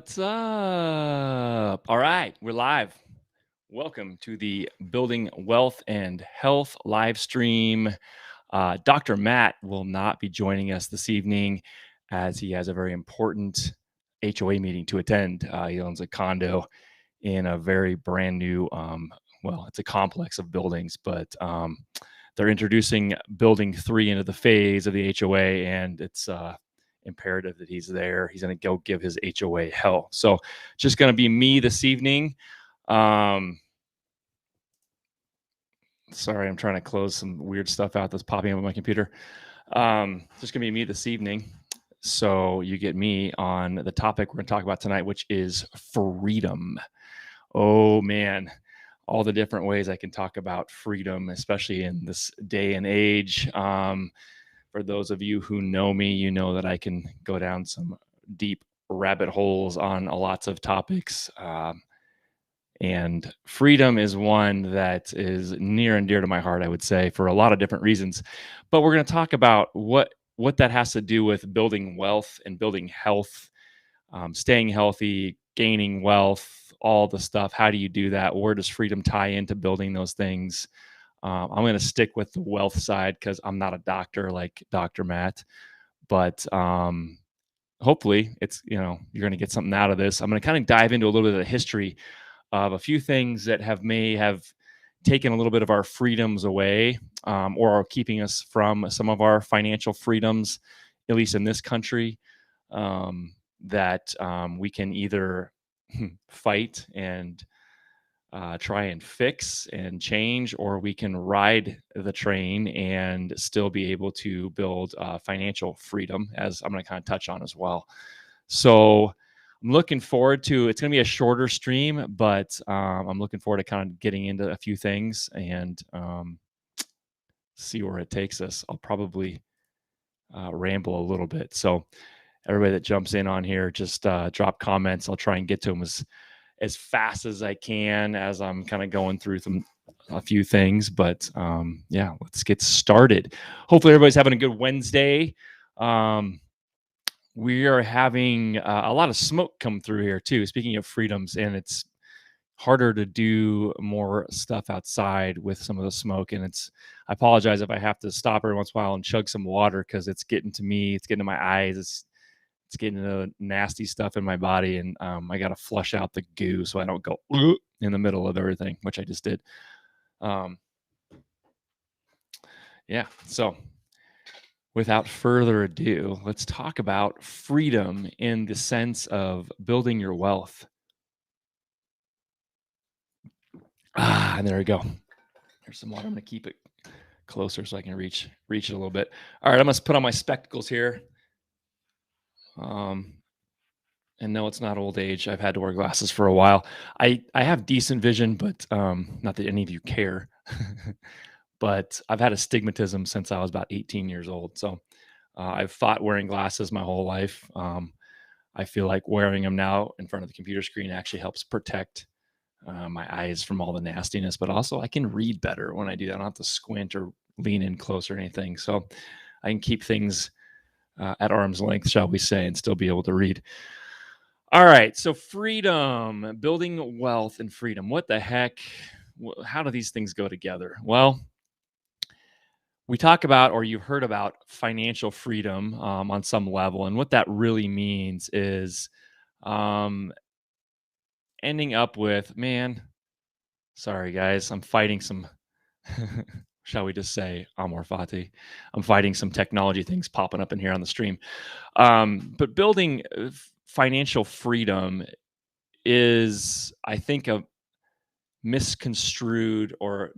What's up? All right, we're live. Welcome to the Building Wealth and Health live stream. Dr. Matt will not be joining us this evening as he has a very important HOA meeting to attend. He owns a condo in a very brand new, well, it's a complex of buildings, but they're introducing Building 3 into the phase of the HOA, and it's imperative that he's there. He's going to go give his HOA hell. So just going to be me this evening. Sorry, I'm trying to close some weird stuff out that's popping up on my computer. Just going to be me this evening. So you get me on the topic we're going to talk about tonight, which is freedom. Oh, man. All the different ways I can talk about freedom, especially in this day and age. For those of you who know me, you know that I can go down some deep rabbit holes on lots of topics. And freedom is one that is near and dear to my heart, I would say, for a lot of different reasons. But we're going to talk about what that has to do with building wealth and building health, staying healthy, gaining wealth, all the stuff. How do you do that? Where does freedom tie into building those things? I'm going to stick with the wealth side because I'm not a doctor like Dr. Matt, but hopefully it's, you're going to get something out of this. I'm going to kind of dive into a little bit of the history of a few things that may have taken a little bit of our freedoms away, or are keeping us from some of our financial freedoms, at least in this country, that we can either fight and try and fix and change, or we can ride the train and still be able to build financial freedom, as I'm going to kind of touch on as well. So I'm looking forward to, it's going to be a shorter stream, but I'm looking forward to kind of getting into a few things and see where it takes us. I'll probably ramble a little bit. So everybody that jumps in on here, just drop comments. I'll try and get to them as fast as I can as I'm kind of going through a few things. But yeah, let's get started. Hopefully everybody's having a good Wednesday. We are having a lot of smoke come through here too. Speaking of freedoms, and it's harder to do more stuff outside with some of the smoke. And I apologize if I have to stop every once in a while and chug some water because it's getting to me. It's getting to my eyes. It's getting to nasty stuff in my body, and I got to flush out the goo so I don't go in the middle of everything, which I just did. Yeah. So without further ado, let's talk about freedom in the sense of building your wealth. And there we go. There's some water. I'm going to keep it closer so I can reach it a little bit. All right, I must put on my spectacles here. And no, it's not old age. I've had to wear glasses for a while. I have decent vision, but not that any of you care. But I've had astigmatism since I was about 18 years old. So I've fought wearing glasses my whole life. I feel like wearing them now in front of the computer screen actually helps protect my eyes from all the nastiness, but also I can read better when I do that. I don't have to squint or lean in close or anything. So I can keep things at arm's length, shall we say, and still be able to read. All right. So freedom, building wealth and freedom. What the heck? How do these things go together? Well, we talk about, or you've heard about, financial freedom on some level. And what that really means is ending up with, sorry guys, I'm fighting some, shall we just say, amor fati. I'm fighting some technology things popping up in here on the stream. But building financial freedom is, I think, a misconstrued or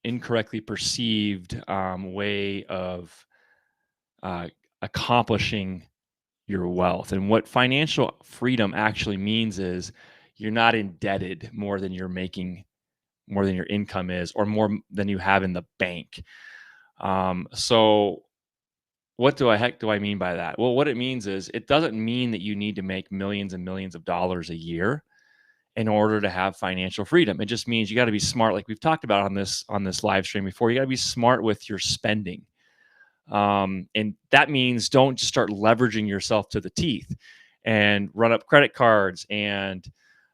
incorrectly perceived way of accomplishing your wealth. And what financial freedom actually means is you're not indebted more than you're making, more than your income is, or more than you have in the bank. So what do I mean by that? Well, what it means is it doesn't mean that you need to make millions and millions of dollars a year in order to have financial freedom. It just means you got to be smart, like we've talked about on this live stream before. You got to be smart with your spending. And that means don't just start leveraging yourself to the teeth. and run up credit cards and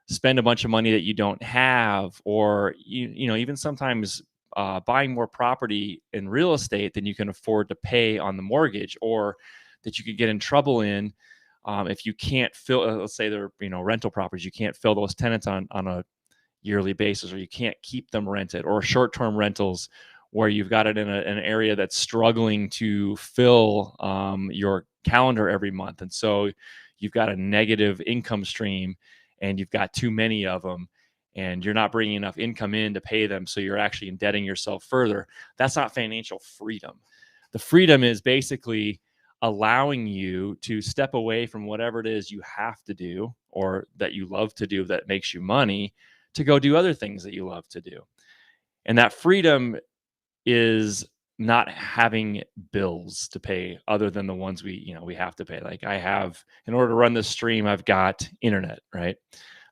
spend a bunch of money that you don't have, or even sometimes buying more property in real estate than you can afford to pay on the mortgage, or that you could get in trouble in if you can't fill. Let's say they're rental properties, you can't fill those tenants on a yearly basis, or you can't keep them rented, or short-term rentals where you've got it in an area that's struggling to fill your calendar every month, and so you've got a negative income stream and you've got too many of them and you're not bringing enough income in to pay them, so you're actually indebting yourself further. That's not financial freedom. The freedom is basically allowing you to step away from whatever it is you have to do or that you love to do that makes you money, to go do other things that you love to do. And that freedom is not having bills to pay other than the ones we have to pay. Like I have, in order to run this stream, I've got internet, right?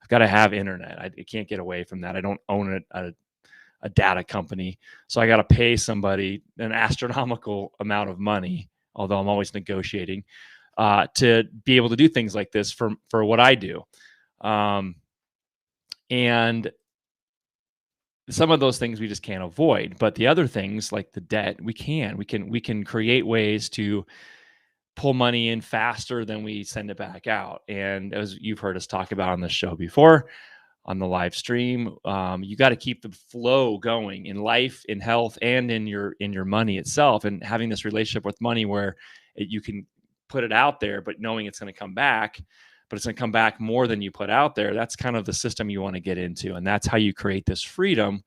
I've got to have internet. I can't get away from that. I don't own a data company, so I got to pay somebody an astronomical amount of money, although I'm always negotiating, to be able to do things like this for what I do. And some of those things we just can't avoid, but the other things like the debt, we can create ways to pull money in faster than we send it back out. And as you've heard us talk about on the show before, on the live stream, you got to keep the flow going in life, in health, and in your money itself, and having this relationship with money where you can put it out there, but knowing it's going to come back, but it's going to come back more than you put out there. That's kind of the system you want to get into. And that's how you create this freedom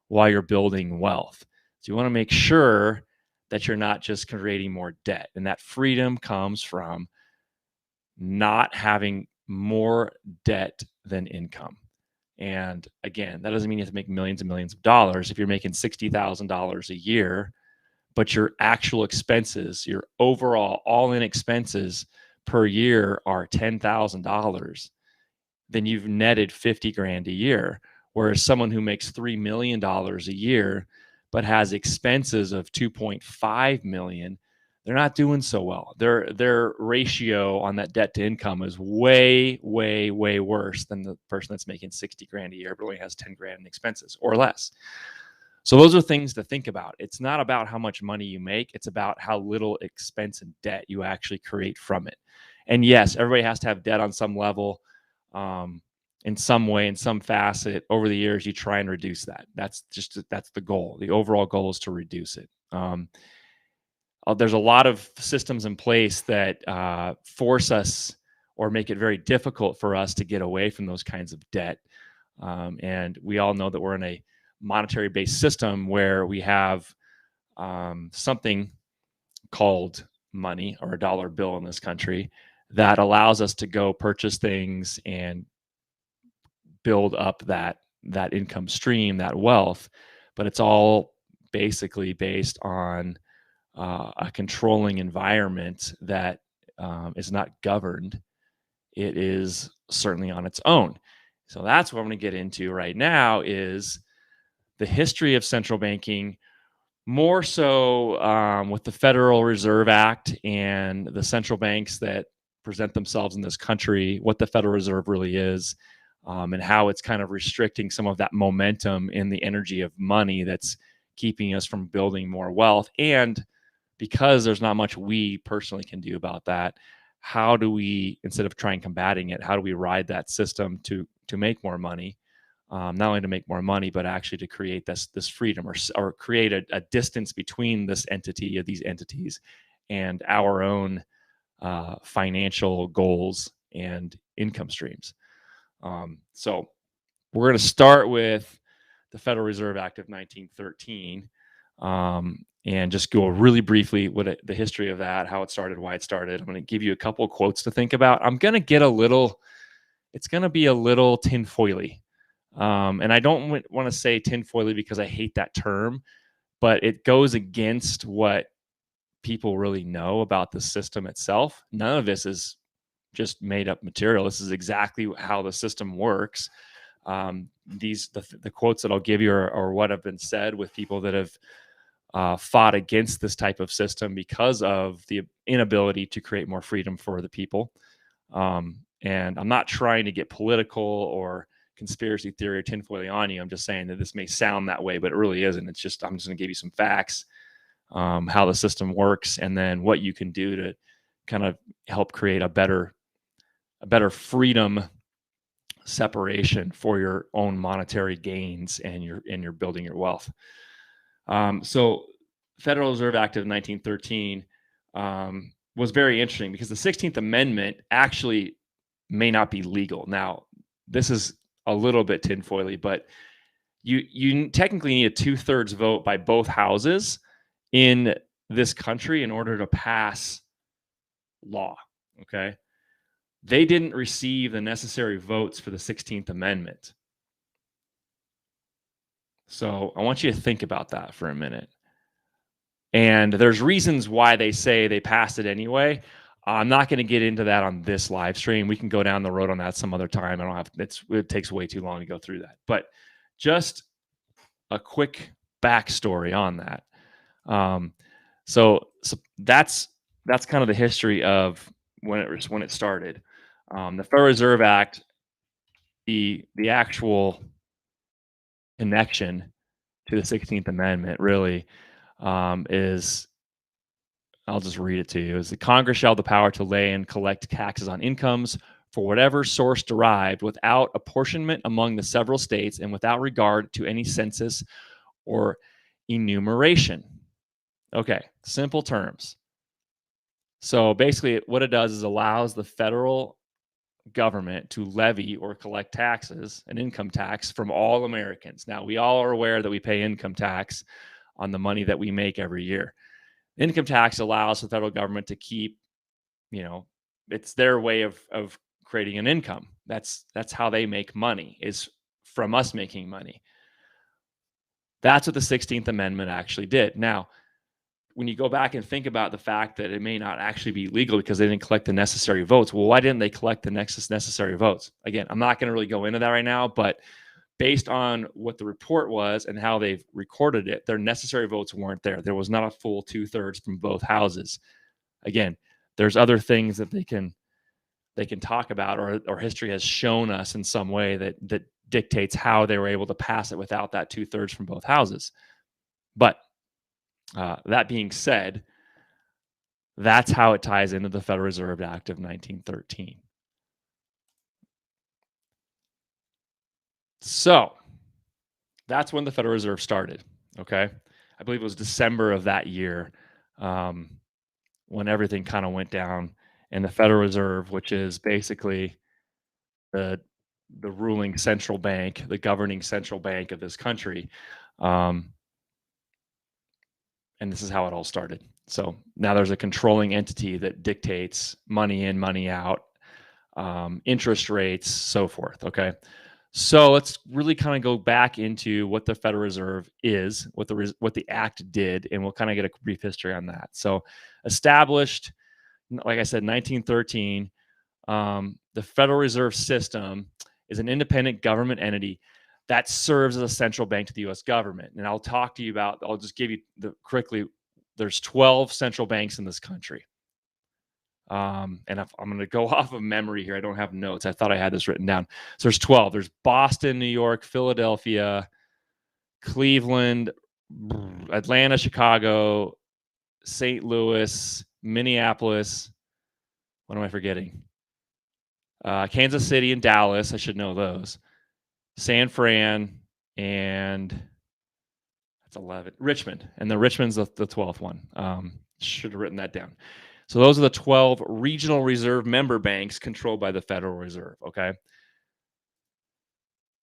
while you're building wealth. So you want to make sure that you're not just creating more debt. And that freedom comes from not having more debt than income. And again, that doesn't mean you have to make millions and millions of dollars. If you're making $60,000 a year, but your actual expenses, your overall all-in expenses per year are $10,000, then you've netted 50 grand a year. Whereas someone who makes $3 million a year, but has expenses of 2.5 million, they're not doing so well. Their ratio on that debt to income is way, way, way worse than the person that's making 60 grand a year, but only has 10 grand in expenses or less. So those are things to think about. It's not about how much money you make. It's about how little expense and debt you actually create from it. And yes, everybody has to have debt on some level, in some way, in some facet. Over the years, you try and reduce that. That's the goal. The overall goal is to reduce it. There's a lot of systems in place that force us or make it very difficult for us to get away from those kinds of debt. And we all know that we're in a monetary-based system where we have something called money, or a dollar bill in this country, that allows us to go purchase things and build up that income stream, that wealth. But it's all basically based on a controlling environment that is not governed. It is certainly on its own. So that's what I'm going to get into right now, is the history of central banking, more so with the Federal Reserve Act and the central banks that present themselves in this country, what the Federal Reserve really is, and how it's kind of restricting some of that momentum in the energy of money that's keeping us from building more wealth. And because there's not much we personally can do about that, how do we, instead of trying combating it, how do we ride that system to make more money? Not only to make more money, but actually to create this freedom, or create a distance between this entity, of these entities, and our own financial goals and income streams. So we're going to start with the Federal Reserve Act of 1913, and just go really briefly with the history of that, how it started, why it started. I'm going to give you a couple of quotes to think about. I'm going to get it's going to be a little tinfoily. And I don't want to say tinfoily because I hate that term, but it goes against what people really know about the system itself. None of this is just made up material. This is exactly how the system works. The quotes that I'll give you are what have been said with people that have fought against this type of system because of the inability to create more freedom for the people. And I'm not trying to get political or conspiracy theory or tinfoil on you. I'm just saying that this may sound that way, but it really isn't. It's just, I'm just going to give you some facts, how the system works, and then what you can do to kind of help create a better freedom separation for your own monetary gains, and you're building your wealth. So Federal Reserve Act of 1913 was very interesting because the 16th Amendment actually may not be legal. Now, this is a little bit tinfoily, but you technically need a 2/3 vote by both houses in this country in order to pass law. Okay. They didn't receive the necessary votes for the 16th Amendment. So I want you to think about that for a minute. And there's reasons why they say they passed it anyway. I'm not going to get into that on this live stream. We can go down the road on that some other time. It takes way too long to go through that. But just a quick backstory on that. So that's kind of the history of when it started. The Federal Reserve Act, the actual connection to the 16th Amendment really is, I'll just read it to you, is the Congress shall have the power to lay and collect taxes on incomes for whatever source derived without apportionment among the several states and without regard to any census or enumeration. Okay, simple terms. So basically what it does is allows the federal government to levy or collect taxes, an income tax, from all Americans. Now, we all are aware that we pay income tax on the money that we make every year. Income tax allows the federal government to keep, it's their way of creating an income. That's how they make money, is from us making money. That's what the 16th Amendment actually did. Now, when you go back and think about the fact that it may not actually be legal because they didn't collect the necessary votes, well, why didn't they collect the necessary votes? Again, I'm not going to really go into that right now, but based on what the report was and how they've recorded it, their necessary votes weren't there. There was not a full 2/3 from both houses. Again, there's other things that they can talk about, or history has shown us in some way that dictates how they were able to pass it without that 2/3 from both houses. But that being said, that's how it ties into the Federal Reserve Act of 1913. So that's when the Federal Reserve started. Okay. I believe it was December of that year when everything kind of went down. And the Federal Reserve, which is basically the ruling central bank, the governing central bank of this country. And this is how it all started. So now there's a controlling entity that dictates money in, money out, interest rates, so forth. Okay. So let's really kind of go back into what the Federal Reserve is, what the act did, and we'll kind of get a brief history on that. So established, like I said, 1913, the Federal Reserve System is an independent government entity that serves as a central bank to the U.S. government. And I'll just give you quickly, there's 12 central banks in this country. And I'm going to go off of memory here. I don't have notes. I thought I had this written down. So there's 12. There's Boston, New York, Philadelphia, Cleveland, Atlanta, Chicago, St. Louis, Minneapolis. What am I forgetting? Kansas City and Dallas. I should know those. San Fran, and that's 11. Richmond, and the Richmond's the 12th one. Should have written that down. So those are the 12 regional reserve member banks controlled by the Federal Reserve. Okay.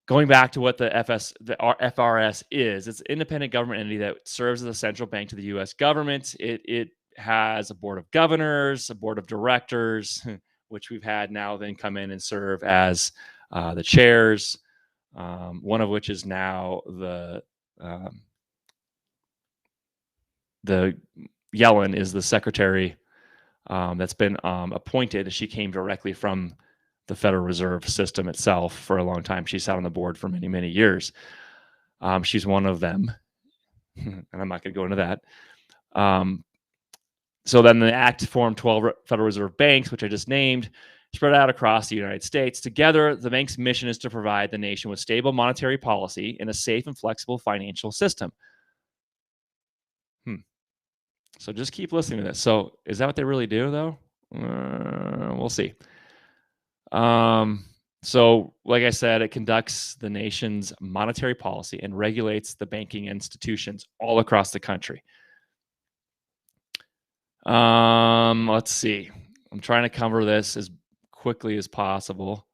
Going back to what the FRS is, it's an independent government entity that serves as a central bank to the U.S. government. It has a board of governors, a board of directors, which we've had now then come in and serve as the chairs. One of which is now the Yellen is the secretary that's been appointed. She came directly from the Federal Reserve System itself for a long time. She sat on the board for many, many years. She's one of them, and I'm not going to go into that. So then the act formed 12 Federal Reserve banks, which I just named, spread out across the United States. Together, the bank's mission is to provide the nation with stable monetary policy and a safe and flexible financial system. So just keep listening to this. So is that what they really do, though? We'll see. So, like I said, it conducts the nation's monetary policy and regulates the banking institutions all across the country. Let's see. I'm trying to cover this as quickly as possible.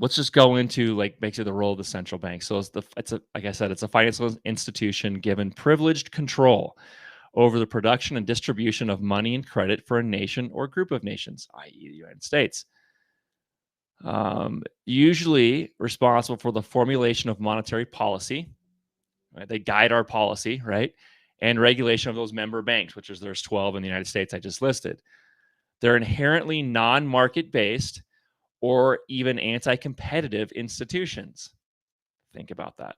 Let's just go into basically the role of the central bank. So like I said, it's a financial institution given privileged control over the production and distribution of money and credit for a nation or group of nations, i.e., the United States. Usually responsible for the formulation of monetary policy. Right? They guide our policy, right? And regulation of those member banks, which is there's 12 in the United States I just listed. They're inherently non-market based or even anti-competitive institutions. Think about that.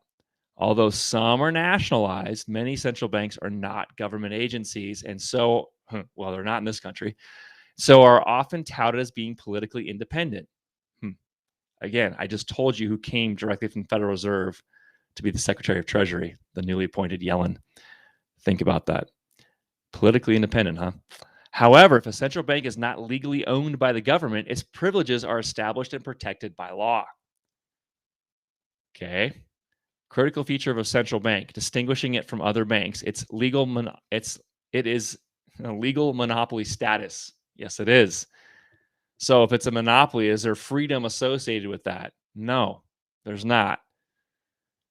Although some are nationalized, many central banks are not government agencies, and so, well, they're not in this country, so are often touted as being politically independent. Again, I just told you who came directly from the Federal Reserve to be the Secretary of Treasury, the newly appointed Yellen. Think about that. Politically independent, huh? However, if a central bank is not legally owned by the government, its privileges are established and protected by law. Okay. Critical feature of a central bank, distinguishing it from other banks, it is a legal monopoly status. Yes, it is. So if it's a monopoly, is there freedom associated with that? No, there's not.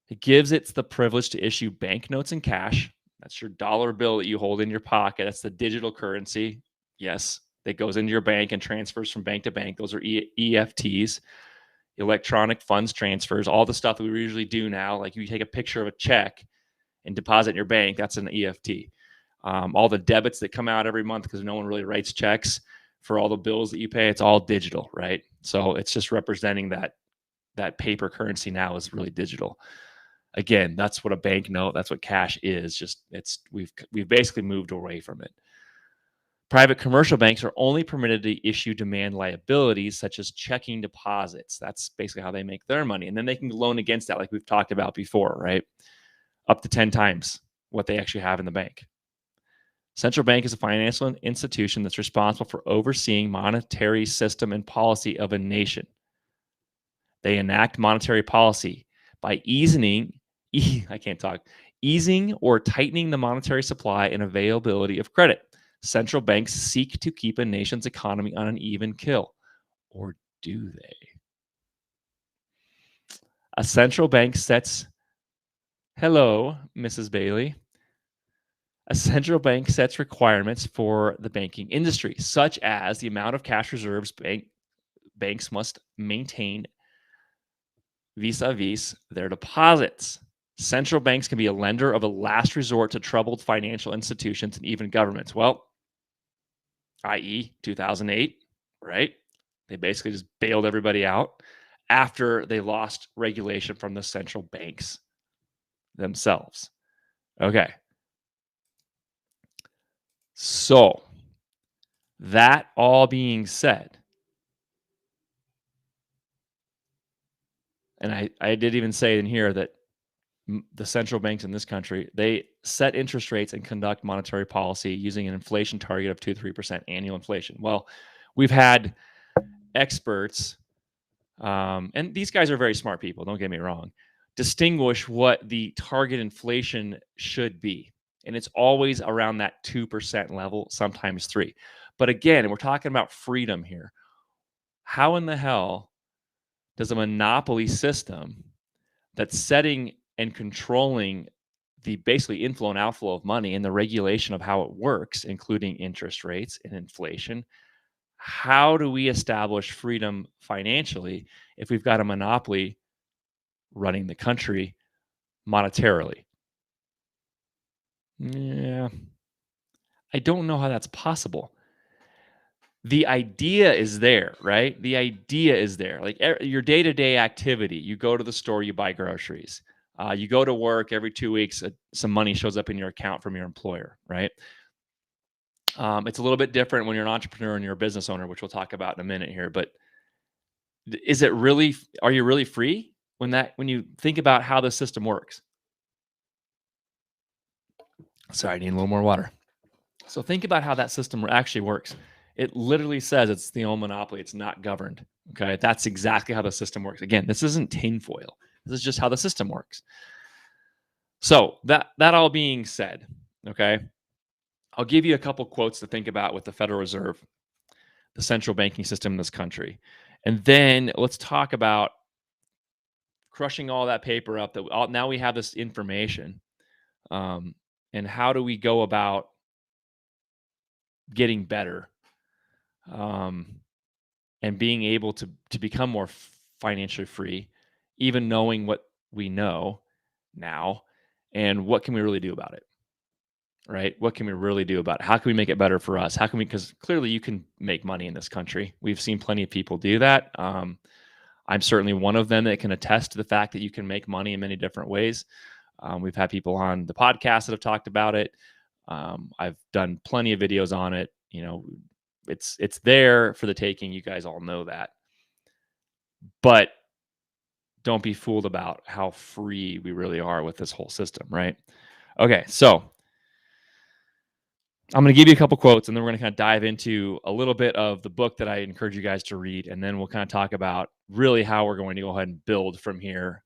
It gives it the privilege to issue banknotes and cash. That's your dollar bill that you hold in your pocket. That's the digital currency. Yes, that goes into your bank and transfers from bank to bank. Those are EFTs, electronic funds transfers, all the stuff that we usually do now. Like you take a picture of a check and deposit in your bank, that's an EFT. All the debits that come out every month, because no one really writes checks for all the bills that you pay, it's all digital, right? So it's just representing that paper currency now is really digital. Again, that's what a banknote, that's what cash is. Just we've basically moved away from it. Private commercial banks are only permitted to issue demand liabilities such as checking deposits. That's basically how they make their money. And then they can loan against that, like we've talked about before, right? Up to 10 times what they actually have in the bank. Central bank is a financial institution that's responsible for overseeing monetary system and policy of a nation. They enact monetary policy by easing or tightening the monetary supply and availability of credit. Central banks seek to keep a nation's economy on an even keel. Or do they? A central bank sets... Hello, Mrs. Bailey. A central bank sets requirements for the banking industry, such as the amount of cash reserves banks must maintain vis-a-vis their deposits. Central banks can be a lender of a last resort to troubled financial institutions and even governments. Well, i.e., 2008, right? They basically just bailed everybody out after they lost regulation from the central banks themselves. Okay. So, that all being said, and I did even say in here that the central banks in this country, they set interest rates and conduct monetary policy using an inflation target of 2 to 3% annual inflation. Well, we've had experts, and these guys are very smart people, don't get me wrong, distinguish what the target inflation should be. And it's always around that 2% level, sometimes 3%. But again, we're talking about freedom here. How in the hell does a monopoly system that's setting and controlling the basically inflow and outflow of money and the regulation of how it works, including interest rates and inflation, how do we establish freedom financially if we've got a monopoly running the country monetarily? Yeah, I don't know how that's possible. The idea is there, right? The idea is there. Like your day-to-day activity, you go to the store, you buy groceries. You go to work every 2 weeks, some money shows up in your account from your employer, right? It's a little bit different when you're an entrepreneur and you're a business owner, which we'll talk about in a minute here. But is it really? Are you really free when you think about how the system works? Sorry, I need a little more water. So think about how that system actually works. It literally says it's the own monopoly. It's not governed. Okay, that's exactly how the system works. Again, this isn't tinfoil. This is just how the system works. So that all being said, okay, I'll give you a couple quotes to think about with the Federal Reserve, the central banking system in this country, and then let's talk about crushing all that paper up. Now we have this information, um, and how do we go about getting better, um, and being able to become more financially free, even knowing what we know now, and what can we really do about it? Right? What can we really do about it? How can we make it better for us? How can we? Because clearly you can make money in this country. We've seen plenty of people do that. I'm certainly one of them that can attest to the fact that you can make money in many different ways. We've had people on the podcast that have talked about it. I've done plenty of videos on it. It's there for the taking. You guys all know that. But don't be fooled about how free we really are with this whole system, right? Okay, so I'm going to give you a couple quotes, and then we're going to kind of dive into a little bit of the book that I encourage you guys to read, and then we'll kind of talk about really how we're going to go ahead and build from here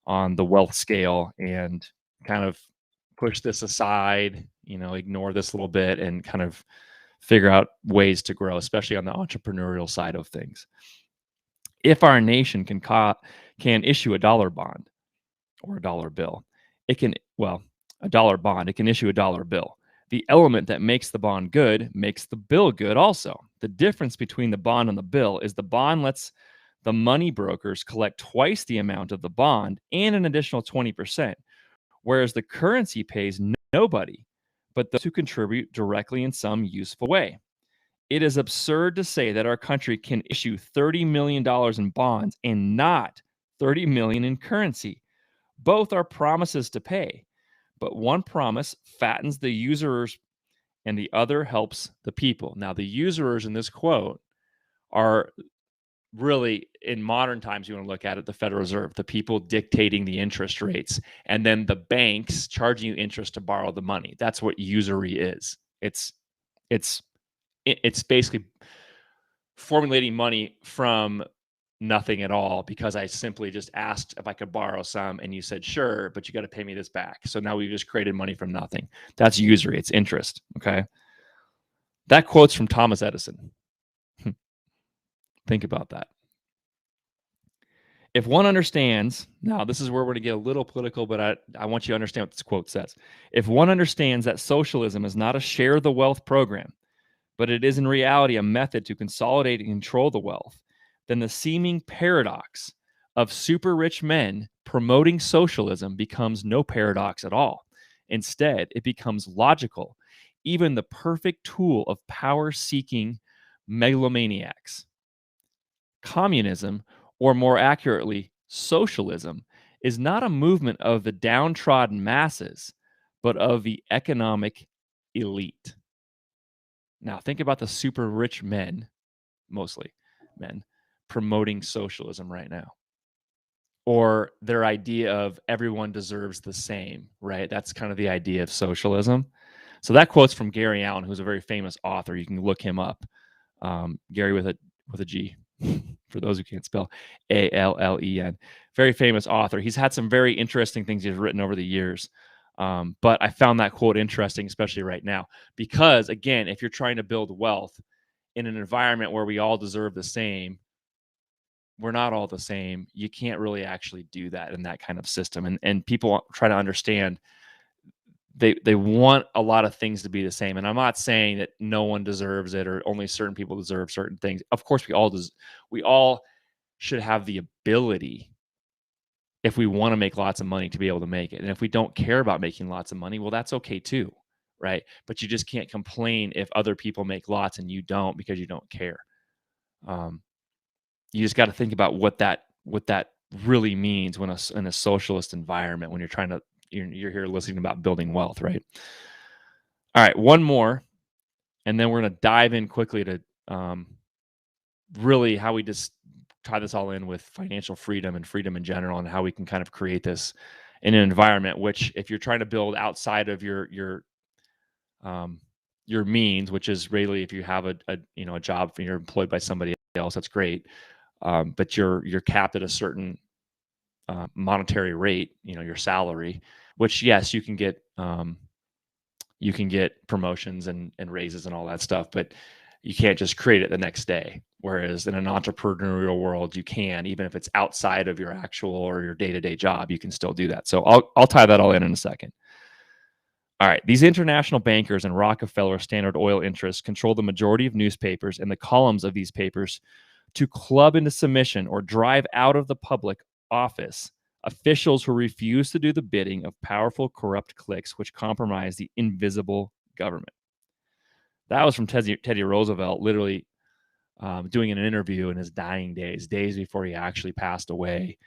on the wealth scale and kind of push this aside, ignore this a little bit and kind of figure out ways to grow, especially on the entrepreneurial side of things. If our nation can issue a dollar bond or a dollar bill, a dollar bond, it can issue a dollar bill. The element that makes the bond good makes the bill good also. The difference between the bond and the bill is the bond lets the money brokers collect twice the amount of the bond and an additional 20%, whereas the currency pays nobody but those who contribute directly in some useful way. It is absurd to say that our country can issue $30 million in bonds and not $30 million in currency. Both are promises to pay, but one promise fattens the usurers and the other helps the people. Now, the usurers in this quote are really, in modern times, you want to look at it, the Federal Reserve, the people dictating the interest rates, and then the banks charging you interest to borrow the money. That's what usury is. It's basically formulating money from nothing at all because I simply just asked if I could borrow some and you said, sure, but you got to pay me this back. So now we've just created money from nothing. That's usury. It's interest. Okay. That quote's from Thomas Edison. Think about that. If one understands, now this is where we're going to get a little political, but I want you to understand what this quote says. If one understands that socialism is not a share the wealth program, but it is in reality a method to consolidate and control the wealth, then the seeming paradox of super rich men promoting socialism becomes no paradox at all. Instead, it becomes logical, even the perfect tool of power-seeking megalomaniacs. Communism, or more accurately, socialism, is not a movement of the downtrodden masses, but of the economic elite. Now, think about the super rich men, mostly men, promoting socialism right now. Or their idea of everyone deserves the same, right? That's kind of the idea of socialism. So that quote's from Gary Allen, who's a very famous author. You can look him up. Gary with a G, for those who can't spell, Allen. Very famous author. He's had some very interesting things he's written over the years. But I found that quote interesting, especially right now, because again, if you're trying to build wealth in an environment where we all deserve the same, we're not all the same. You can't really actually do that in that kind of system. And people try to understand they want a lot of things to be the same. And I'm not saying that no one deserves it or only certain people deserve certain things. Of course, we all should have the ability, if we want to make lots of money, to be able to make it. And if we don't care about making lots of money, well, that's okay too, right? But you just can't complain if other people make lots and you don't because you don't care. You just got to think about what that really means when in a socialist environment, when you're here listening about building wealth, right? All right, one more, and then we're going to dive in quickly to really how we just tie this all in with financial freedom and freedom in general, and how we can kind of create this in an environment which, if you're trying to build outside of your means, which is really if you have a job and you're employed by somebody else, that's great. But you're capped at a certain monetary rate, your salary, which, yes, you can get promotions and raises and all that stuff, but you can't just create it the next day. Whereas in an entrepreneurial world, you can, even if it's outside of your actual or your day-to-day job, you can still do that. So I'll tie that all in a second. All right. These international bankers and Rockefeller Standard Oil interests control the majority of newspapers and the columns of these papers to club into submission or drive out of the public office officials who refuse to do the bidding of powerful, corrupt cliques which compromise the invisible government. That was from Teddy Roosevelt, literally doing an interview in his dying days before he actually passed away.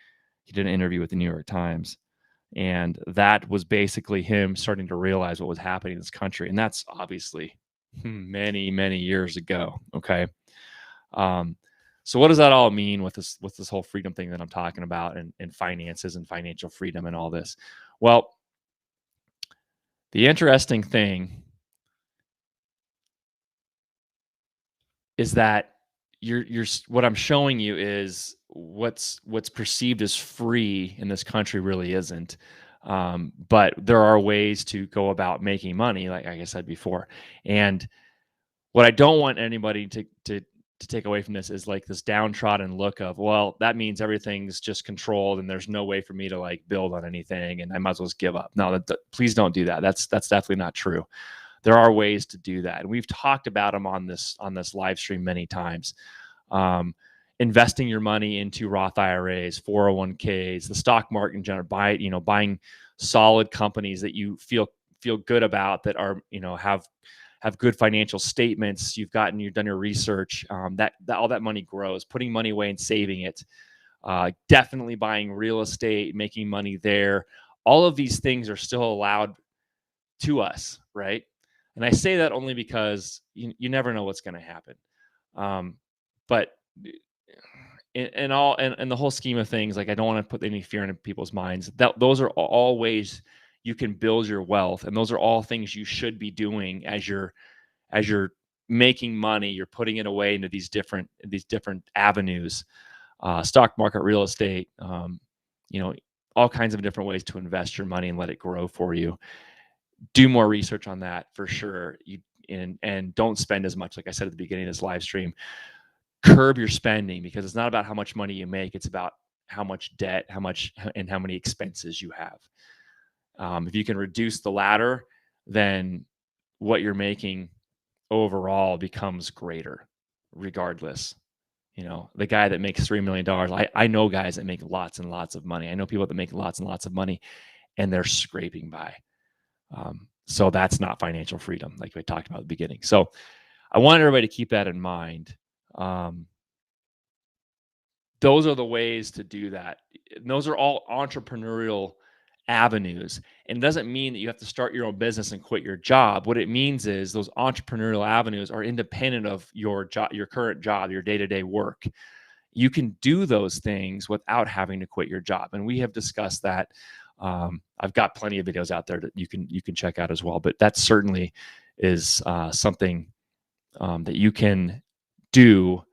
He did an interview with the New York Times. And that was basically him starting to realize what was happening in this country. And that's obviously many, many years ago. Okay. So what does that all mean with this whole freedom thing that I'm talking about, and finances and financial freedom and all this? Well, the interesting thing is that you're what I'm showing you is what's perceived as free in this country really isn't. But there are ways to go about making money, like I said before. And what I don't want anybody to take away from this is like this downtrodden look of, well, that means everything's just controlled and there's no way for me to like build on anything and I might as well just give up. No, please don't do that. That's definitely not true. There are ways to do that, and we've talked about them on this live stream many times. Investing your money into Roth IRAs, 401ks, the stock market in general, buying solid companies that you feel good about, that are, have good financial statements. You've done your research. That all that money grows. Putting money away and saving it. Definitely buying real estate, making money there. All of these things are still allowed to us, right? And I say that only because you never know what's going to happen. But in the whole scheme of things, like, I don't want to put any fear in people's minds. Those are all ways you can build your wealth, and those are all things you should be doing as you're making money. You're putting it away into these different avenues, stock market, real estate, all kinds of different ways to invest your money and let it grow for you. Do more research on that for sure. And don't spend as much, like I said at the beginning of this live stream. Curb your spending, because it's not about how much money you make. It's about how much debt, how many expenses you have. If you can reduce the latter, then what you're making overall becomes greater regardless. The guy that makes $3 million, I know guys that make lots and lots of money. I know people that make lots and lots of money and they're scraping by. So that's not financial freedom, like we talked about at the beginning. So I want everybody to keep that in mind. Those are the ways to do that. And those are all entrepreneurial avenues. And it doesn't mean that you have to start your own business and quit your job. What it means is those entrepreneurial avenues are independent of your job, your current job, your day-to-day work. You can do those things without having to quit your job. And we have discussed that. I've got plenty of videos out there that you can check out as well. But that certainly is something that you can do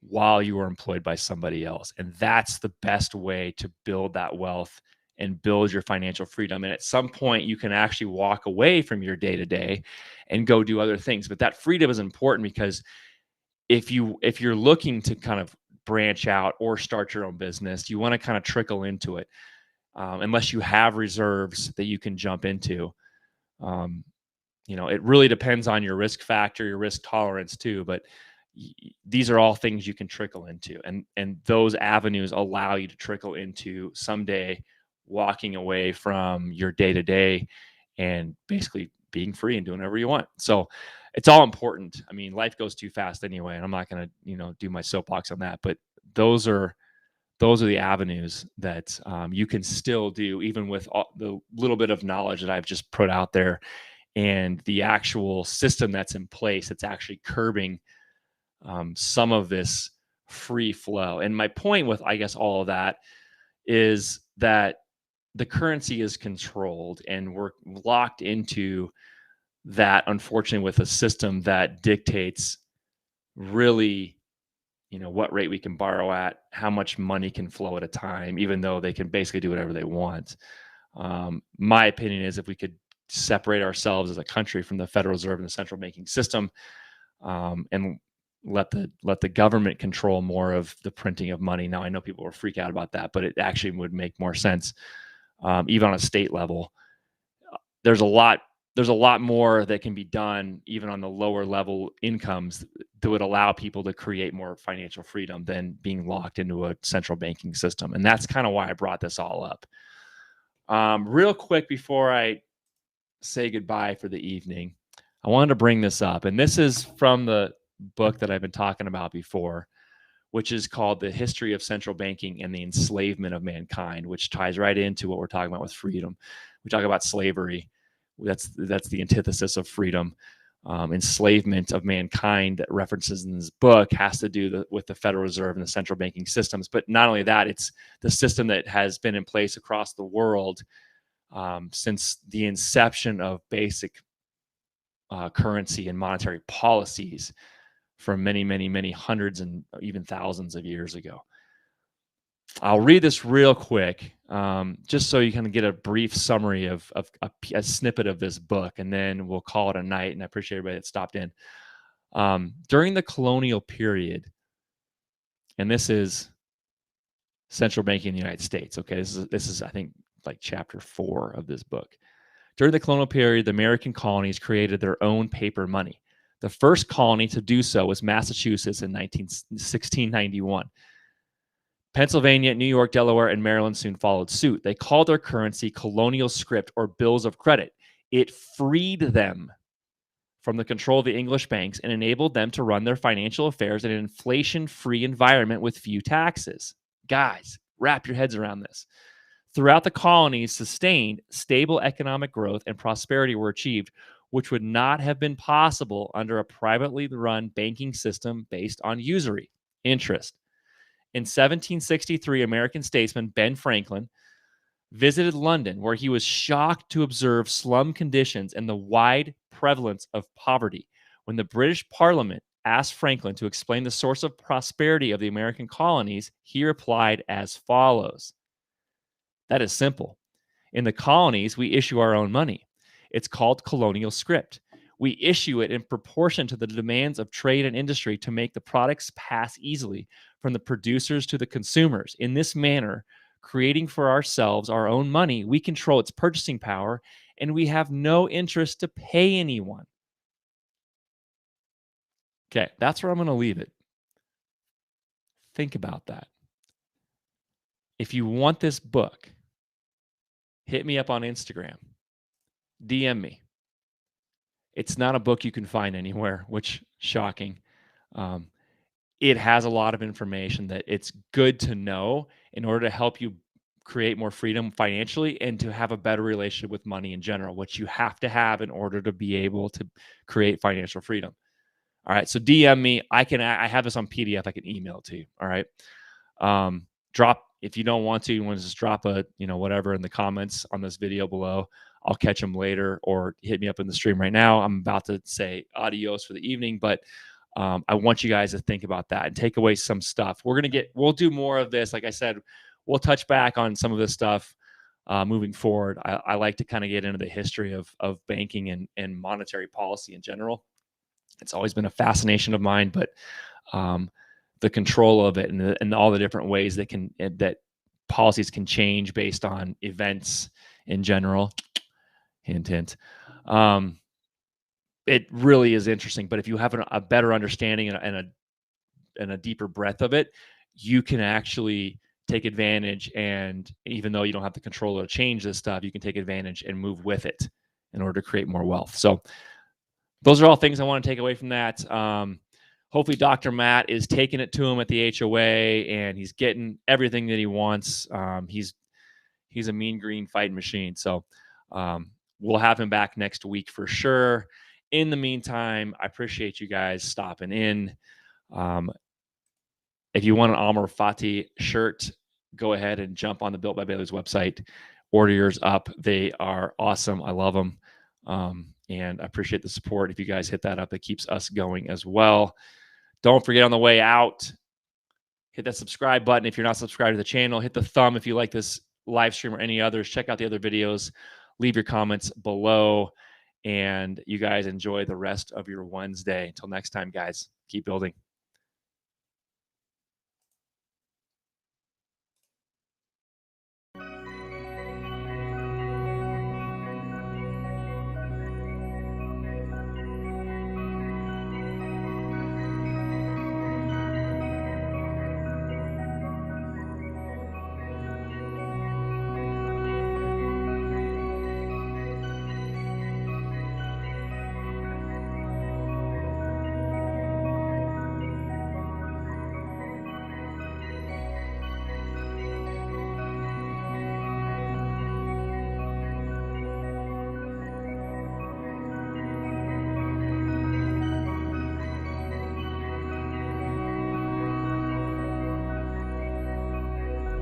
while you are employed by somebody else. And that's the best way to build that wealth and build your financial freedom. And at some point, you can actually walk away from your day-to-day and go do other things. But that freedom is important, because if you're looking to kind of branch out or start your own business, you want to kind of trickle into it. Unless you have reserves that you can jump into. It really depends on your risk factor, your risk tolerance too, but these are all things you can trickle into, and those avenues allow you to trickle into someday walking away from your day-to-day and basically being free and doing whatever you want. So it's all important. I mean, life goes too fast anyway, and I'm not going to do my soapbox on that, but those are the avenues that you can still do, even with the little bit of knowledge that I've just put out there. and the actual system that's in place, it's actually curbing some of this free flow. And my point with, I guess, all of that is that the currency is controlled, and we're locked into that, unfortunately, with a system that dictates really, what rate we can borrow at, how much money can flow at a time, even though they can basically do whatever they want. My opinion is, if we could separate ourselves as a country from the Federal Reserve and the central banking system, and let the government control more of the printing of money. Now, I know people will freak out about that, but it actually would make more sense, even on a state level. There's a lot more that can be done, even on the lower level incomes, that would allow people to create more financial freedom than being locked into a central banking system. And that's kind of why I brought this all up. Real quick before I say goodbye for the evening, I wanted to bring this up. And this is from the book that I've been talking about before, which is called The History of Central Banking and the Enslavement of Mankind, which ties right into what we're talking about with freedom. We talk about slavery. That's the antithesis of freedom. Enslavement of mankind that references in this book has to do with the Federal Reserve and the central banking systems. But not only that, it's the system that has been in place across the world since the inception of basic currency and monetary policies from many, many, many hundreds and even thousands of years ago. I'll read this real quick, just so you kind of get a brief summary of a snippet of this book, and then we'll call it a night. And I appreciate everybody that stopped in. During the colonial period, and this is central banking in the United States. Okay, this is I think like chapter 4 of this book. During the colonial period, the American colonies created their own paper money. The first colony to do so was Massachusetts in 1691. Pennsylvania, New York, Delaware, and Maryland soon followed suit. They called their currency colonial script or bills of credit. It freed them from the control of the English banks and enabled them to run their financial affairs in an inflation-free environment with few taxes. Guys, wrap your heads around this. Throughout the colonies, sustained, stable economic growth and prosperity were achieved, which would not have been possible under a privately run banking system based on usury, interest. In 1763, American statesman Ben Franklin visited London, where he was shocked to observe slum conditions and the wide prevalence of poverty. When the British Parliament asked Franklin to explain the source of prosperity of the American colonies, he replied as follows. That is simple. In the colonies, we issue our own money. It's called colonial script. We issue it in proportion to the demands of trade and industry to make the products pass easily from the producers to the consumers. In this manner, creating for ourselves our own money, we control its purchasing power, and we have no interest to pay anyone. Okay, that's where I'm going to leave it. Think about that. If you want this book, hit me up on Instagram. DM me. It's not a book you can find anywhere, which shocking. It has a lot of information that it's good to know in order to help you create more freedom financially and to have a better relationship with money in general, which you have to have in order to be able to create financial freedom. All right. So DM me. I have this on PDF. I can email it to you. All right. Drop, if you don't want to, you want to just drop a, whatever in the comments on this video below. I'll catch them later, or hit me up in the stream right now. I'm about to say adios for the evening, but I want you guys to think about that and take away some stuff. We'll do more of this. Like I said, we'll touch back on some of this stuff moving forward. I like to kind of get into the history of banking and monetary policy in general. It's always been a fascination of mine, but the control of it and all the different ways that policies can change based on events in general. Hint, hint. It really is interesting. But if you have a better understanding and a deeper breadth of it, you can actually take advantage. And even though you don't have the control to change this stuff, you can take advantage and move with it in order to create more wealth. So those are all things I want to take away from that. Hopefully Dr. Matt is taking it to him at the HOA and he's getting everything that he wants. He's a mean green fighting machine. So we'll have him back next week for sure. In the meantime, I appreciate you guys stopping in. If you want an Amr Fati shirt, go ahead and jump on the Built by Bailey's website. Order yours up. They are awesome. I love them. And I appreciate the support. If you guys hit that up, it keeps us going as well. Don't forget, on the way out, hit that subscribe button. If you're not subscribed to the channel, hit the thumb if you like this live stream or any others. Check out the other videos. Leave your comments below. And you guys enjoy the rest of your Wednesday. Until next time, guys, keep building.